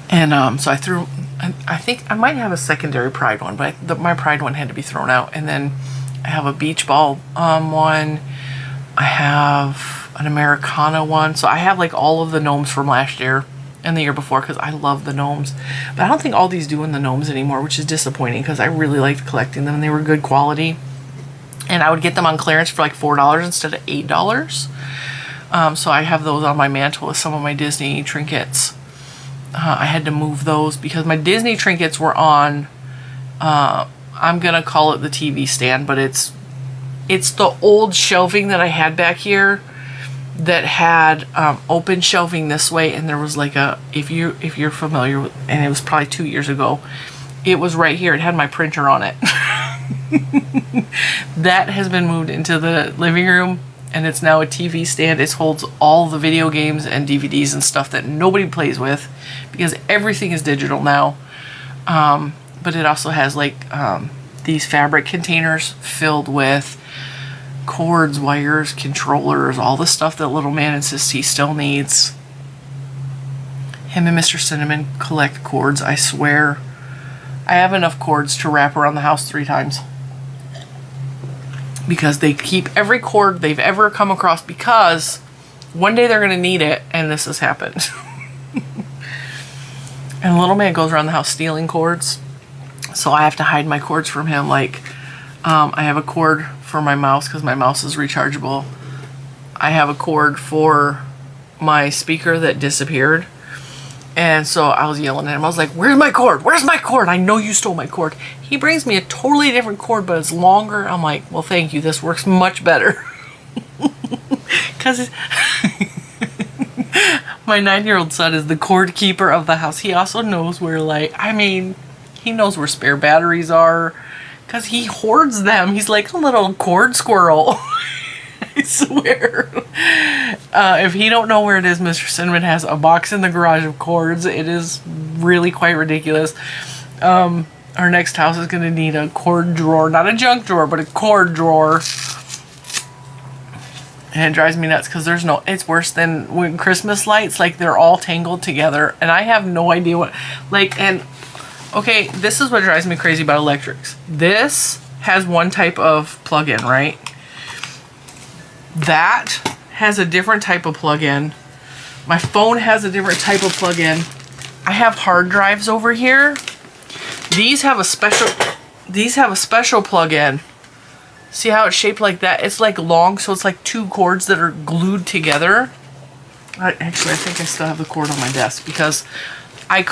And so I think I might have a secondary Pride one, but my Pride one had to be thrown out. And then I have a beach ball one. I have an Americana one. So I have like all of the gnomes from last year and the year before because I love the gnomes. But I don't think Aldi's doing the gnomes anymore, which is disappointing because I really liked collecting them and they were good quality. And I would get them on clearance for like $4 instead of $8. So I have those on my mantle with some of my Disney trinkets. I had to move those because my Disney trinkets were on, I'm going to call it the TV stand, but it's the old shelving that I had back here that had open shelving this way, and there was like a, if you're familiar with, and it was probably 2 years ago, it was right here. It had my printer on it. That has been moved into the living room, and it's now a TV stand. It holds all the video games and DVDs and stuff that nobody plays with because everything is digital now. But it also has like these fabric containers filled with cords, wires, controllers, all the stuff that little man insists he still needs. Him and Mr. Cinnamon collect cords, I swear. I have enough cords to wrap around the house 3 times. Because they keep every cord they've ever come across because one day they're going to need it, and this has happened. And little man goes around the house stealing cords. So I have to hide my cords from him. Like, I have a cord for my mouse because my mouse is rechargeable. I have a cord for my speaker that disappeared. And so I was yelling at him. I was like, where's my cord? Where's my cord? I know you stole my cord. He brings me a totally different cord, but it's longer. I'm like, well, thank you. This works much better. Because my 9-year-old son is the cord keeper of the house. He also knows where, like, I mean, he knows where spare batteries are. Because he hoards them. He's like a little cord squirrel. I swear. If he don't know where it is, Mr. Cinnamon has a box in the garage of cords. It is really quite ridiculous. Our next house is going to need a cord drawer. Not a junk drawer, but a cord drawer. And it drives me nuts because there's no... It's worse than when Christmas lights. Like, they're all tangled together. And I have no idea what... Like, and... Okay, this is what drives me crazy about electrics. This has one type of plug-in, right? That has a different type of plug-in. My phone has a different type of plug-in. I have hard drives over here. These have a special plug-in. See how it's shaped like that? It's like long, so it's like 2 cords that are glued together. Actually, I think I still have the cord on my desk because I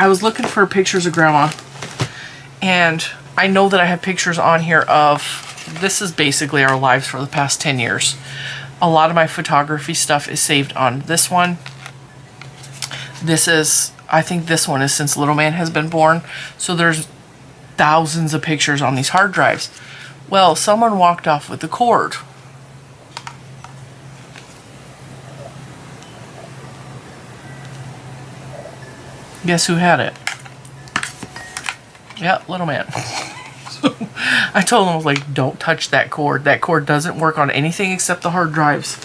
was looking for pictures of Grandma, and I know that I have pictures on here of, this is basically our lives for the past 10 years. A lot of my photography stuff is saved on this one. This is, I think this one is since little man has been born. So there's thousands of pictures on these hard drives. Well, someone walked off with the cord. Guess who had it? Yeah, little man. So I told him, I was like, don't touch that cord. That cord doesn't work on anything except the hard drives.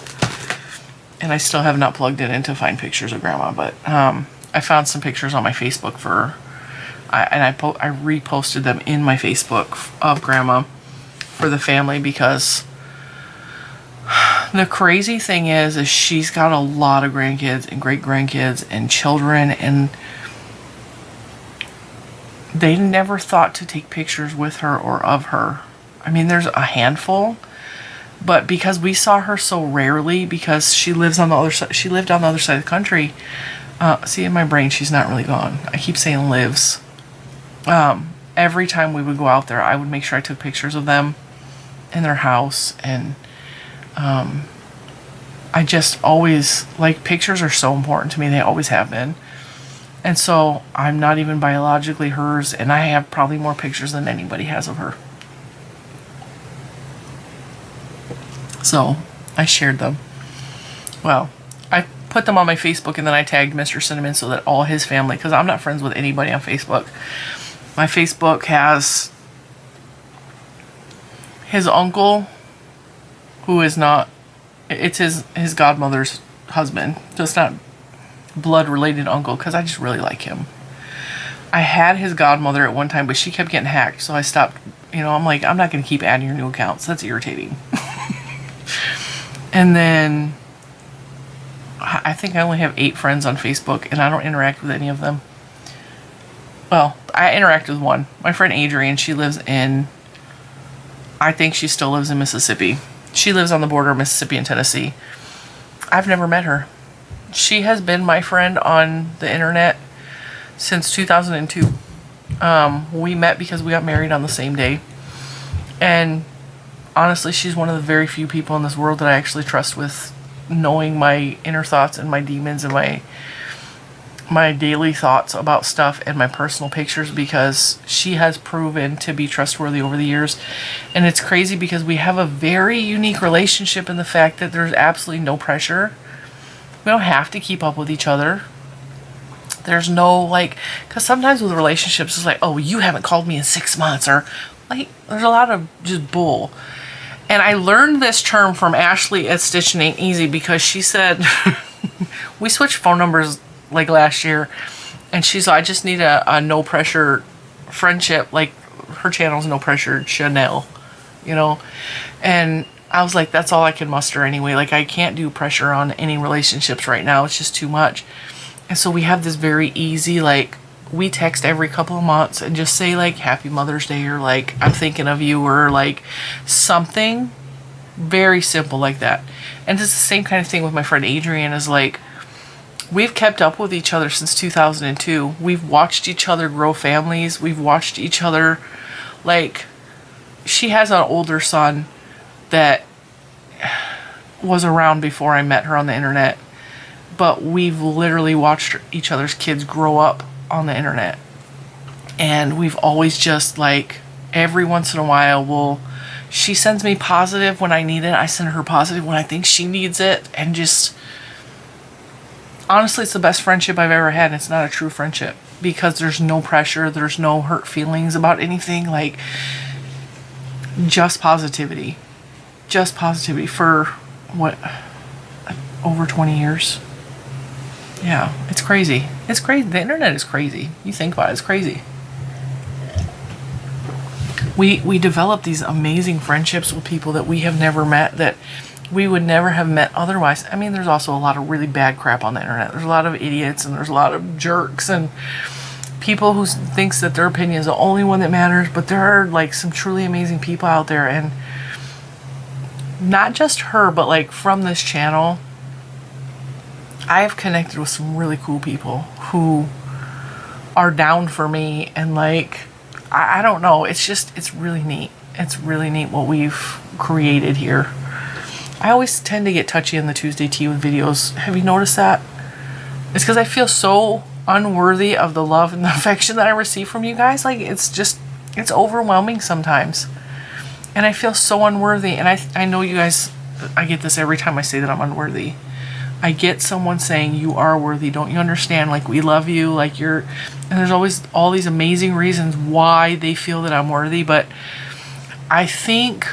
And I still have not plugged it in to find pictures of Grandma, but I found some pictures on my Facebook I reposted them in my Facebook of Grandma for the family, because the crazy thing is she's got a lot of grandkids and great-grandkids and children, and they never thought to take pictures with her or of her. I mean, there's a handful, but because we saw her so rarely, because she lives on the other side, she lived on the other side of the country. See, in my brain, she's not really gone. I keep saying lives. Every time we would go out there, I would make sure I took pictures of them in their house, and I just always, like, pictures are so important to me. They always have been. And so I'm not even biologically hers, and I have probably more pictures than anybody has of her. So I shared them. Well, I put them on my Facebook, and then I tagged Mr. Cinnamon so that all his family, because I'm not friends with anybody on Facebook. My Facebook has his uncle, who is not, it's his godmother's husband. So it's not blood related uncle, because I just really like him. I had his godmother at one time, but she kept getting hacked, so I stopped. You know, I'm like, I'm not going to keep adding your new accounts. That's irritating. And then I think I only have 8 friends on Facebook, and I don't interact with any of them. Well, I interact with one. My friend Adrienne, she lives in, I think she still lives in Mississippi. She lives on the border of Mississippi and Tennessee. I've never met her. She has been my friend on the internet since 2002. We met because we got married on the same day. And honestly, she's one of the very few people in this world that I actually trust with knowing my inner thoughts and my demons and my daily thoughts about stuff and my personal pictures, because she has proven to be trustworthy over the years. And it's crazy because we have a very unique relationship in the fact that there's absolutely no pressure. We don't have to keep up with each other. There's no, like, because sometimes with relationships it's like, oh, you haven't called me in 6 months, or like, there's a lot of just bull. And I learned this term from Ashley at Stitching Ain't Easy, because she said, we switched phone numbers like last year, and she's like, I just need a no pressure friendship. Like, her channel's No Pressure Chanel, you know? And I was like, that's all I can muster anyway. Like, I can't do pressure on any relationships right now. It's just too much. And so we have this very easy, like, we text every couple of months and just say, like, Happy Mother's Day, or like, I'm thinking of you, or like something very simple like that. And it's the same kind of thing with my friend Adrienne. Is like, we've kept up with each other since 2002. We've watched each other grow families. We've watched each other, like, she has an older son that was around before I met her on the internet, but we've literally watched each other's kids grow up on the internet. And we've always just, like, every once in a while she sends me positive when I need it. I send her positive when I think she needs it. And just, honestly, it's the best friendship I've ever had. And it's not a true friendship because there's no pressure. There's no hurt feelings about anything. Like, just positivity. Just positivity for, what, over 20 years? Yeah, it's crazy. It's crazy. The internet is crazy. You think about it, it's crazy. We develop these amazing friendships with people that we have never met, that we would never have met otherwise. I mean, there's also a lot of really bad crap on the internet. There's a lot of idiots and there's a lot of jerks and people who thinks that their opinion is the only one that matters, but there are like some truly amazing people out there, and not just her, but like from this channel, I have connected with some really cool people who are down for me, and like, I don't know, it's really neat. It's really neat what we've created here. I always tend to get touchy in the Tuesday tea with videos. Have you noticed that? It's because I feel so unworthy of the love and the affection that I receive from you guys. Like, it's overwhelming sometimes. And I feel so unworthy. And I know you guys, I get this every time I say that I'm unworthy. I get someone saying, you are worthy. Don't you understand? Like, we love you. Like, and there's always all these amazing reasons why they feel that I'm worthy. But I think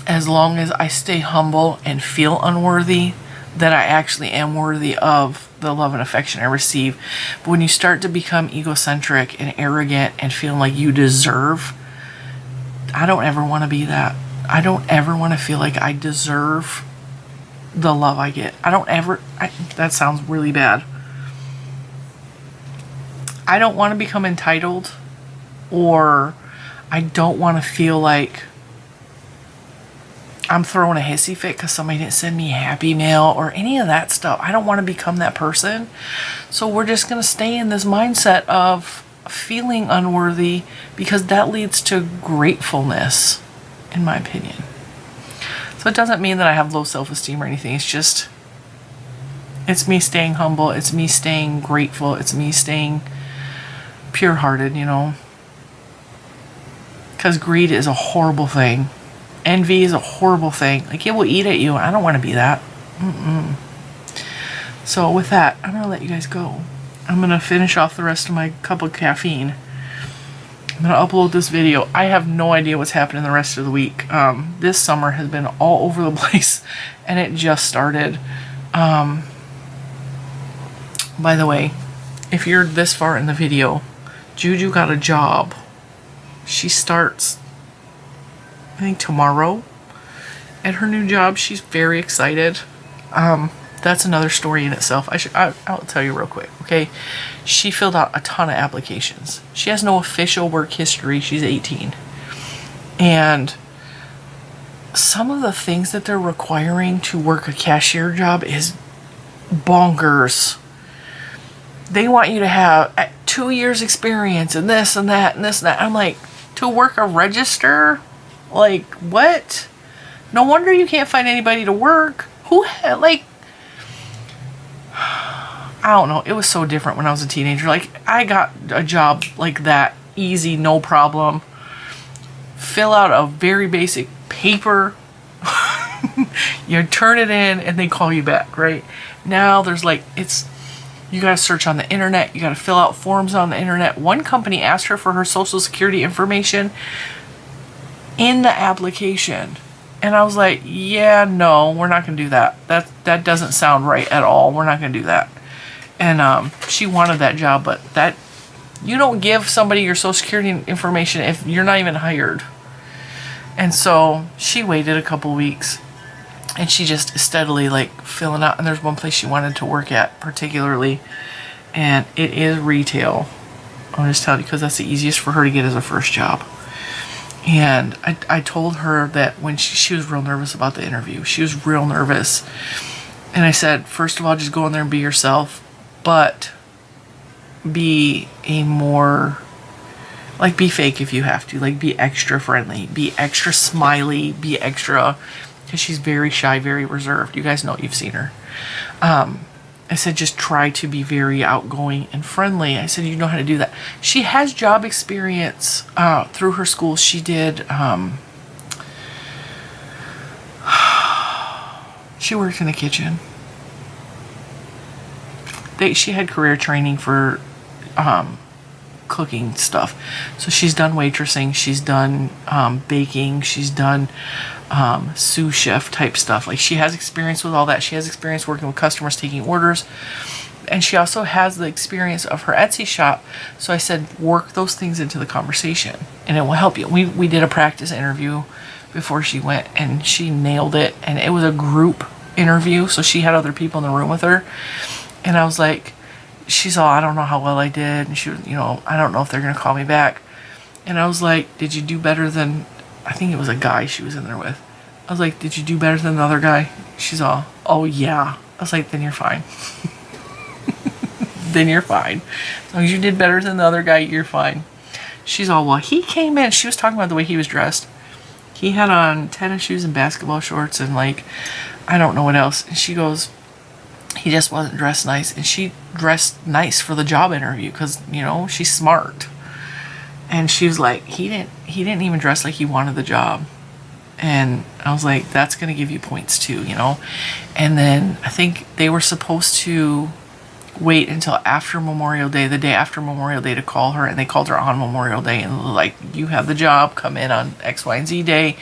as long as I stay humble and feel unworthy, that I actually am worthy of the love and affection I receive. But when you start to become egocentric and arrogant and feeling like you deserve, I don't ever want to be that. I don't ever want to feel like I deserve the love I get. That sounds really bad. I don't want to become entitled, or I don't want to feel like I'm throwing a hissy fit because somebody didn't send me a happy mail or any of that stuff. I don't want to become that person. So we're just going to stay in this mindset of feeling unworthy, because that leads to gratefulness, in my opinion. So it doesn't mean that I have low self-esteem or anything. It's me staying humble. It's me staying grateful. It's me staying pure-hearted, you know. Because greed is a horrible thing. Envy is a horrible thing. Like, it will eat at you. I don't want to be that. So with that, I'm going to let you guys go. I'm going to finish off the rest of my cup of caffeine. I'm going to upload this video. I have no idea what's happening the rest of the week. This summer has been all over the place, and it just started. By the way, if you're this far in the video, Juju got a job. She starts, I think, tomorrow at her new job. She's very excited. That's another story in itself. I'll tell you real quick, okay? She filled out a ton of applications. She has no official work history. She's 18. And some of the things that they're requiring to work a cashier job is bonkers. They want you to have 2 years experience and this and that and this and that. I'm like, to work a register? Like, what? No wonder you can't find anybody to work. I don't know. It was so different when I was a teenager. Like, I got a job like that, easy, no problem. Fill out a very basic paper. You turn it in and they call you back, right? Now there's like, you gotta search on the internet. You gotta fill out forms on the internet. One company asked her for her social security information in the application. And I was like, yeah, no, we're not gonna do that. That doesn't sound right at all. We're not gonna do that. And she wanted that job, but you don't give somebody your social security information if you're not even hired. And so she waited a couple weeks, and she just steadily like filling out. And there's one place she wanted to work at particularly, and it is retail. I'll just tell you, because that's the easiest for her to get as a first job. And I told her that when she was real nervous about the interview. She was real nervous. And I said, first of all, just go in there and be yourself. But be be fake if you have to. Like, be extra friendly. Be extra smiley. Be extra... Because she's very shy, very reserved. You guys know, you've seen her. I said, just try to be very outgoing and friendly. I said, you know how to do that. She has job experience through her school. She did, she worked in the kitchen. She had career training for cooking stuff. So she's done waitressing. She's done baking. She's done sous chef type stuff. Like, she has experience with all that. She has experience working with customers, taking orders, and she also has the experience of her Etsy shop. So I said, work those things into the conversation and it will help you. We did a practice interview before she went, and she nailed it. And it was a group interview, so she had other people in the room with her. And I was like, she's all, I don't know how well I did. And she was, you know, I don't know if they're going to call me back. And I was like, did you do better than, I think it was a guy she was in there with. I was like, did you do better than the other guy? She's all, oh yeah. I was like, then you're fine. Then you're fine. As long as you did better than the other guy, you're fine. She's all, well, he came in. She was talking about the way he was dressed. He had on tennis shoes and basketball shorts and like, I don't know what else. And she goes, he just wasn't dressed nice. And she dressed nice for the job interview because, you know, she's smart. And she was like, he didn't even dress like he wanted the job. And I was like, that's going to give you points too, you know. And then I think they were supposed to wait until after Memorial Day, the day after Memorial Day, to call her. And they called her on Memorial Day and like, you have the job, come in on X, Y, and Z day.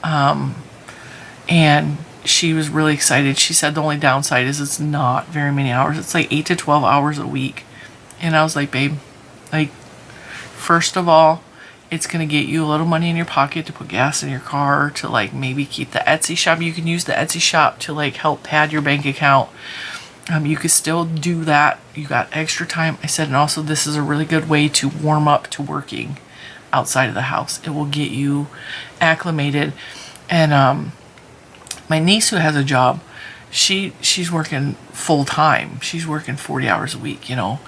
And she was really excited. She said the only downside is it's not very many hours. It's like 8 to 12 hours a week. And I was like, babe, like, first of all, it's going to get you a little money in your pocket to put gas in your car, to like maybe keep the Etsy shop. You can use the Etsy shop to like help pad your bank account. You could still do that. You got extra time. I said, and also this is a really good way to warm up to working outside of the house. It will get you acclimated. And my niece who has a job, she's working full time. She's working 40 hours a week, you know.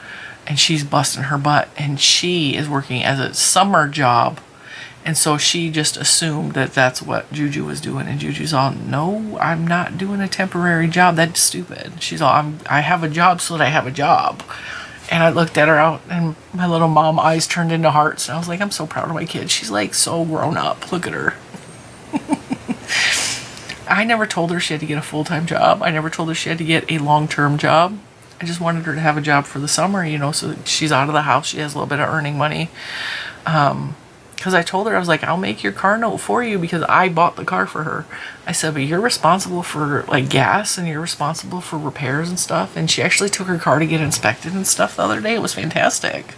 And she's busting her butt, and she is working as a summer job. And so she just assumed that that's what Juju was doing. And Juju's all, no, I'm not doing a temporary job. That's stupid. She's all, I have a job so that I have a job. And I looked at her out, and my little mom eyes turned into hearts. And I was like, I'm so proud of my kid. She's like so grown up. Look at her. I never told her she had to get a full-time job. I never told her she had to get a long-term job. I just wanted her to have a job for the summer, you know, so that she's out of the house. She has a little bit of earning money. Because I told her, I was like, I'll make your car note for you because I bought the car for her. I said, but you're responsible for like gas and you're responsible for repairs and stuff. And she actually took her car to get inspected and stuff the other day. It was fantastic.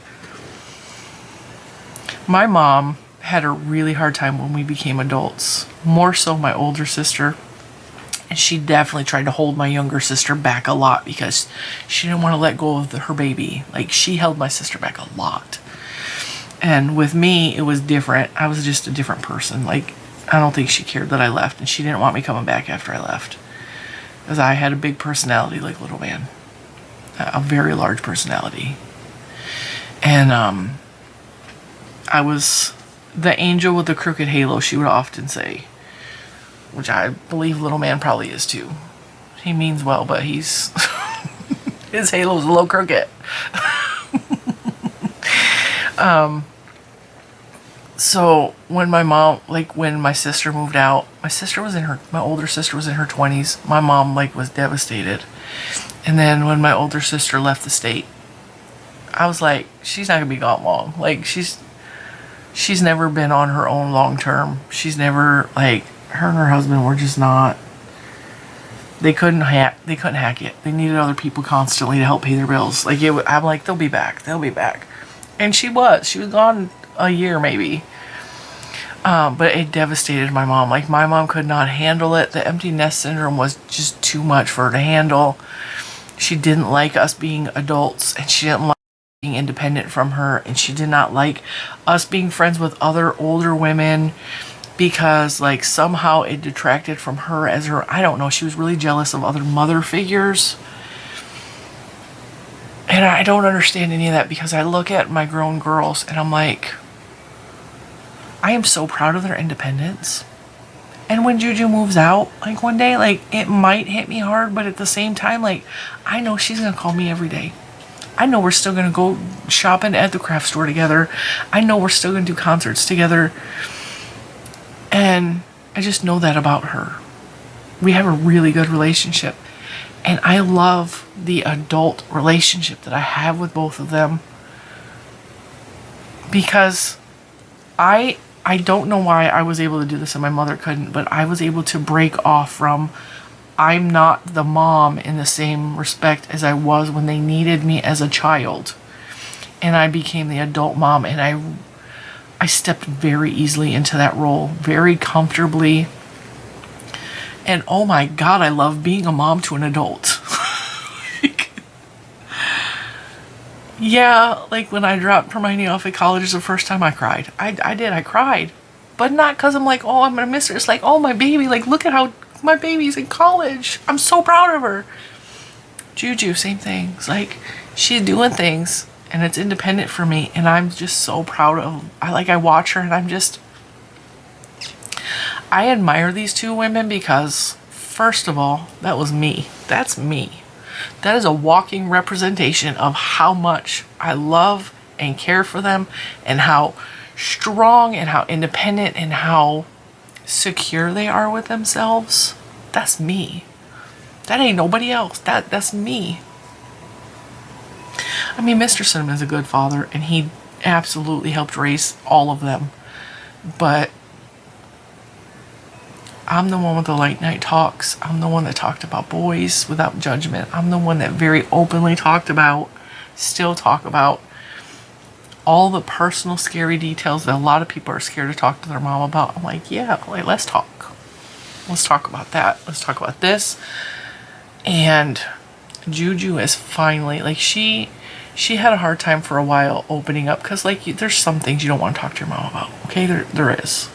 My mom had a really hard time when we became adults. More so my older sister. And she definitely tried to hold my younger sister back a lot because she didn't want to let go of her baby. Like, she held my sister back a lot. And with me, it was different. I was just a different person. Like, I don't think she cared that I left, and she didn't want me coming back after I left. Because I had a big personality like Little Man. A very large personality. And I was the angel with the crooked halo, she would often say. Which I believe Little Man probably is too. He means well, but he's his halo's a little crooked. So when my mom, like when my sister moved out, my older sister was in her 20s. My mom like was devastated. And then when my older sister left the state, I was like, she's not gonna be gone long. Like she's never been on her own long term. She's never like, her and her husband were just not, they couldn't hack it. They needed other people constantly to help pay their bills. Like I'm like, they'll be back. And she was gone a year maybe. But it devastated my mom. Like my mom could not handle it. The empty nest syndrome was just too much for her to handle. She didn't like us being adults, and she didn't like being independent from her, and she did not like us being friends with other older women. Because like somehow it detracted from her as her, I don't know, she was really jealous of other mother figures. And I don't understand any of that because I look at my grown girls and I'm like, I am so proud of their independence. And when Juju moves out, like one day, like it might hit me hard, but at the same time, like I know she's gonna call me every day. I know we're still gonna go shopping at the craft store together. I know we're still gonna do concerts together. And I just know that about her. We have a really good relationship. And I love the adult relationship that I have with both of them. Because I don't know why I was able to do this and my mother couldn't, but I was able to break off from, I'm not the mom in the same respect as I was when they needed me as a child. And I became the adult mom, and I I stepped very easily into that role, very comfortably. And oh my God, I love being a mom to an adult. Yeah, like when I dropped Hermione off at college the first time, I cried. I did, I cried. But not because I'm like, oh, I'm gonna miss her. It's like, oh, my baby, like, look at how my baby's in college. I'm so proud of her. Juju, same thing. It's like, she's doing things and it's independent for me. And I'm just so proud of, I watch her and I'm just, I admire these two women because, first of all, that was me. That's me. That is a walking representation of how much I love and care for them and how strong and how independent and how secure they are with themselves. That's me. That ain't nobody else. That's me. I mean, Mr. Cinnamon's a good father and he absolutely helped raise all of them. But I'm the one with the late night talks. I'm the one that talked about boys without judgment. I'm the one that very openly talked about, still talk about, all the personal scary details that a lot of people are scared to talk to their mom about. I'm like, yeah, like, let's talk. Let's talk about that. Let's talk about this. And Juju is finally, like, she had a hard time for a while opening up because, like, there's some things you don't want to talk to your mom about. Okay, there is.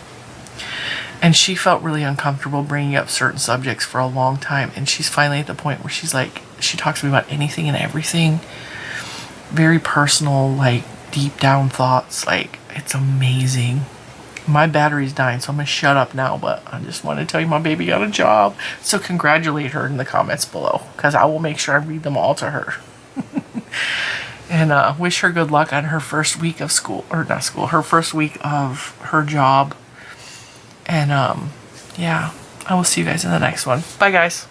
And she felt really uncomfortable bringing up certain subjects for a long time. And she's finally at the point where she's like, she talks to me about anything and everything. Very personal, like, deep down thoughts. Like, it's amazing. My battery's dying, so I'm going to shut up now. But I just want to tell you my baby got a job. So congratulate her in the comments below. Because I will make sure I read them all to her. And wish her good luck on her first week of school. Or not school. Her first week of her job. And, yeah, I will see you guys in the next one. Bye, guys.